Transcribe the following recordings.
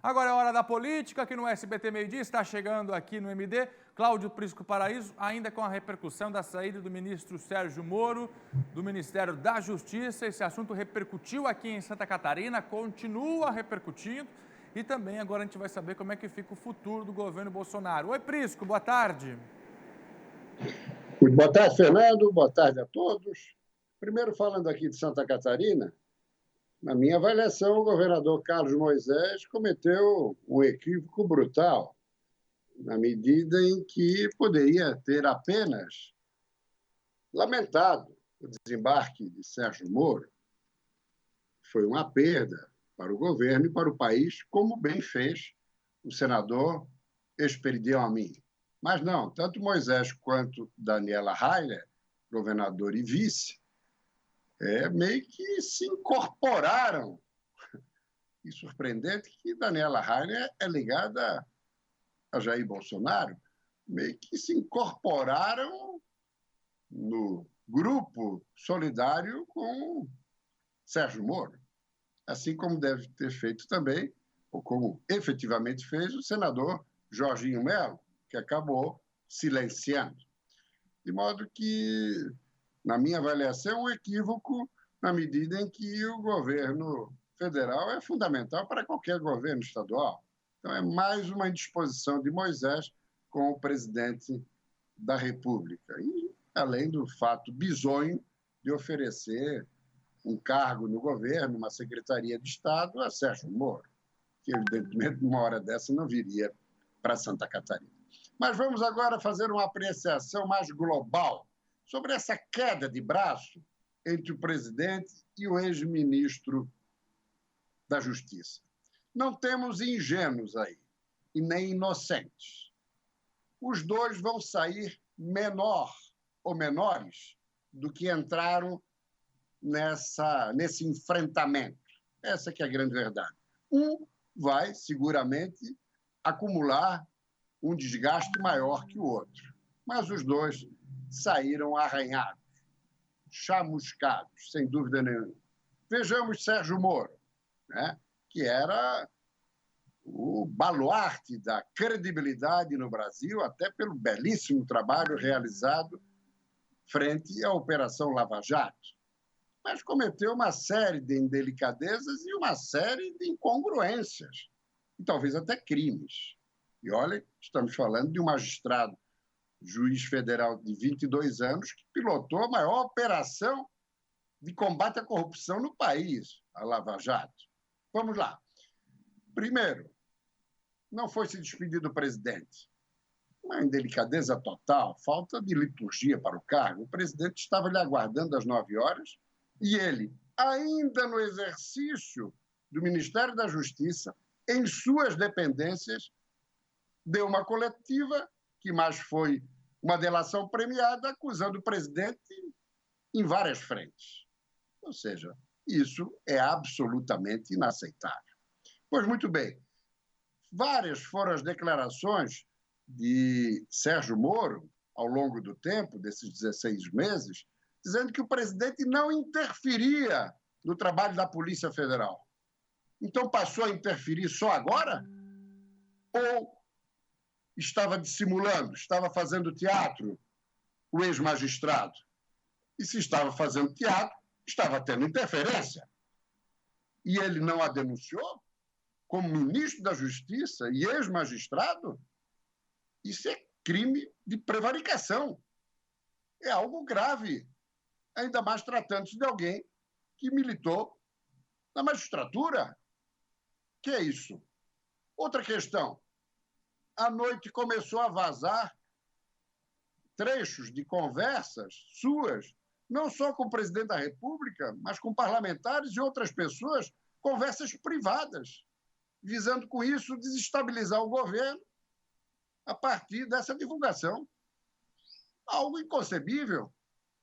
Agora é hora da política, aqui no SBT Meio Dia, está chegando aqui no MD, Cláudio Prisco Paraíso, ainda com a repercussão da saída do ministro Sérgio Moro, do Ministério da Justiça. Esse assunto repercutiu aqui em Santa Catarina, continua repercutindo, e também agora a gente vai saber como é que fica o futuro do governo Bolsonaro. Oi, Prisco, boa tarde. Muito boa tarde, Fernando, boa tarde a todos. Primeiro, falando aqui de Santa Catarina, na minha avaliação, o governador Carlos Moisés cometeu um equívoco brutal, na medida em que poderia ter apenas lamentado o desembarque de Sérgio Moro. Foi uma perda para o governo e para o país, como bem fez o senador Esperidião Amin. Mas não, tanto Moisés quanto Daniela Rainer, governador e vice, meio que se incorporaram. E surpreendente que Daniela Rainer é ligada a Jair Bolsonaro, meio que se incorporaram no grupo solidário com Sérgio Moro, assim como deve ter feito também, ou como efetivamente fez o senador Jorginho Melo, que acabou silenciando. De modo que, na minha avaliação, um equívoco na medida em que o governo federal é fundamental para qualquer governo estadual. Então, é mais uma indisposição de Moisés com o presidente da República. E, além do fato bizonho de oferecer um cargo no governo, uma secretaria de Estado, a Sérgio Moro, que, evidentemente, numa hora dessa não viria para Santa Catarina. Mas vamos agora fazer uma apreciação mais global sobre essa queda de braço entre o presidente e o ex-ministro da Justiça. Não temos ingênuos aí, e nem inocentes. Os dois vão sair menor ou menores do que entraram nesse enfrentamento. Essa que é a grande verdade. Um vai, seguramente, acumular um desgaste maior que o outro. Mas os dois saíram arranhados, chamuscados, sem dúvida nenhuma. Vejamos Sérgio Moro, né, que era o baluarte da credibilidade no Brasil, até pelo belíssimo trabalho realizado frente à Operação Lava Jato. Mas cometeu uma série de indelicadezas e uma série de incongruências, e talvez até crimes. E olha, estamos falando de um magistrado, juiz federal de 22 anos, que pilotou a maior operação de combate à corrupção no país, a Lava Jato. Vamos lá. Primeiro, não foi se despedir do presidente. Uma indelicadeza total, falta de liturgia para o cargo. O presidente estava lhe aguardando às 9 horas e ele, ainda no exercício do Ministério da Justiça, em suas dependências, deu uma coletiva que mais foi uma delação premiada, acusando o presidente em várias frentes. Ou seja, isso é absolutamente inaceitável. Pois muito bem, várias foram as declarações de Sérgio Moro, ao longo do tempo, desses 16 meses, dizendo que o presidente não interferia no trabalho da Polícia Federal. Então passou a interferir só agora? Ou estava dissimulando, estava fazendo teatro, o ex-magistrado? E se estava fazendo teatro, estava tendo interferência. E ele não a denunciou? Como ministro da Justiça e ex-magistrado? Isso é crime de prevaricação. É algo grave, ainda mais tratando-se de alguém que militou na magistratura. Que é isso? Outra questão. À noite começou a vazar trechos de conversas suas, não só com o presidente da República, mas com parlamentares e outras pessoas, conversas privadas, visando com isso desestabilizar o governo a partir dessa divulgação. Algo inconcebível,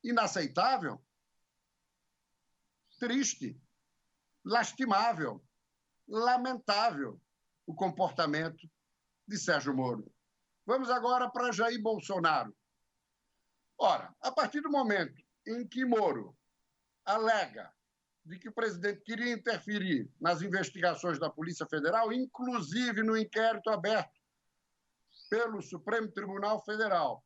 inaceitável, triste, lastimável, lamentável o comportamento de Sérgio Moro. Vamos agora para Jair Bolsonaro. Ora, a partir do momento em que Moro alega de que o presidente queria interferir nas investigações da Polícia Federal, inclusive no inquérito aberto pelo Supremo Tribunal Federal,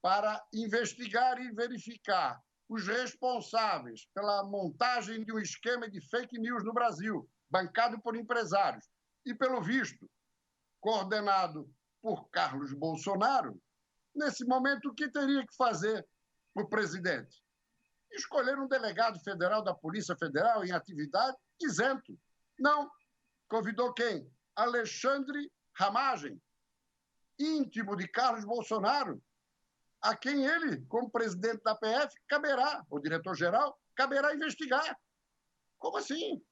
para investigar e verificar os responsáveis pela montagem de um esquema de fake news no Brasil, bancado por empresários e, pelo visto, coordenado por Carlos Bolsonaro, nesse momento, o que teria que fazer o presidente? Escolher um delegado federal da Polícia Federal em atividade isento. Não. Convidou quem? Alexandre Ramagem, íntimo de Carlos Bolsonaro, a quem ele, como presidente da PF, caberá, o diretor-geral, caberá investigar. Como assim?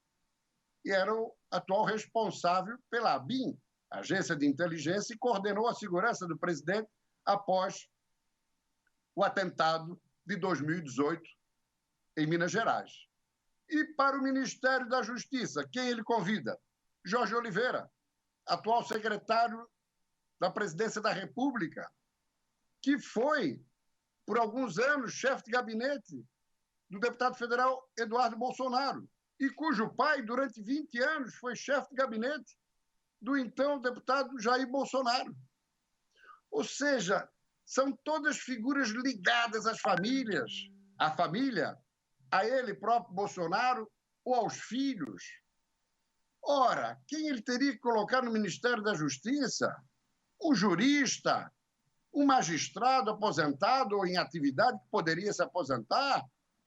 E era o atual responsável pela ABIN, Agência de Inteligência, e coordenou a segurança do presidente após o atentado de 2018 em Minas Gerais. E para o Ministério da Justiça, quem ele convida? Jorge Oliveira, atual secretário da Presidência da República, que foi, por alguns anos, chefe de gabinete do deputado federal Eduardo Bolsonaro, e cujo pai, durante 20 anos, foi chefe de gabinete do então deputado Jair Bolsonaro. Ou seja, são todas figuras ligadas às famílias, à família, a ele próprio Bolsonaro ou aos filhos. Ora, quem ele teria que colocar no Ministério da Justiça? Um jurista, um magistrado aposentado ou em atividade que poderia se aposentar,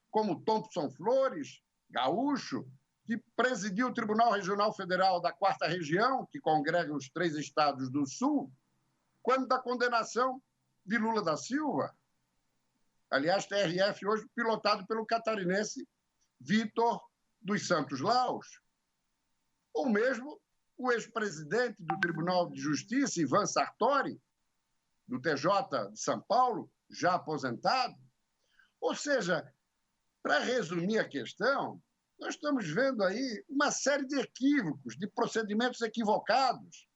como Thompson Flores, gaúcho, que presidiu o Tribunal Regional Federal da 4ª Região, que congrega os 3 estados do Sul, quando da condenação de Lula da Silva. Aliás, TRF hoje pilotado pelo catarinense Vitor dos Santos Laus. Ou mesmo o ex-presidente do Tribunal de Justiça, Ivan Sartori, do TJ de São Paulo, já aposentado. Ou seja, para resumir a questão, nós estamos vendo aí uma série de equívocos, de procedimentos equivocados.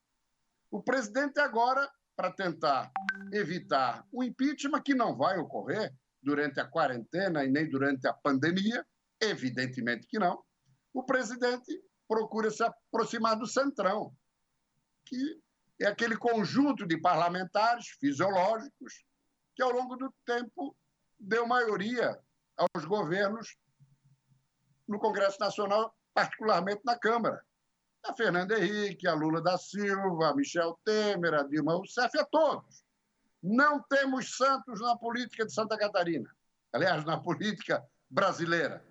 O presidente agora, para tentar evitar o impeachment, que não vai ocorrer durante a quarentena e nem durante a pandemia, evidentemente que não, o presidente procura se aproximar do Centrão, que é aquele conjunto de parlamentares fisiológicos que, ao longo do tempo, deu maioria aos governos no Congresso Nacional, particularmente na Câmara. A Fernando Henrique, a Lula da Silva, a Michel Temer, a Dilma Rousseff, a todos. Não temos santos na política de Santa Catarina, aliás, na política brasileira.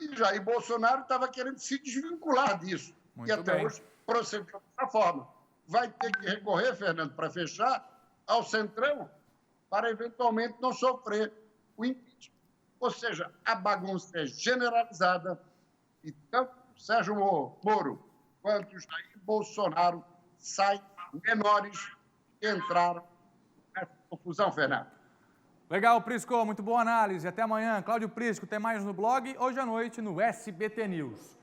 E Jair Bolsonaro estava querendo se desvincular disso. Muito e até bem. hoje procedeu dessa forma. Vai ter que recorrer, Fernando, para fechar, ao Centrão, para eventualmente não sofrer o impeachment. Ou seja, a bagunça é generalizada e tanto Sérgio Moro quanto Jair Bolsonaro saem menores que entraram nessa confusão, Fernando. Legal, Prisco, muito boa análise. Até amanhã. Cláudio Prisco, tem mais no blog, hoje à noite no SBT News.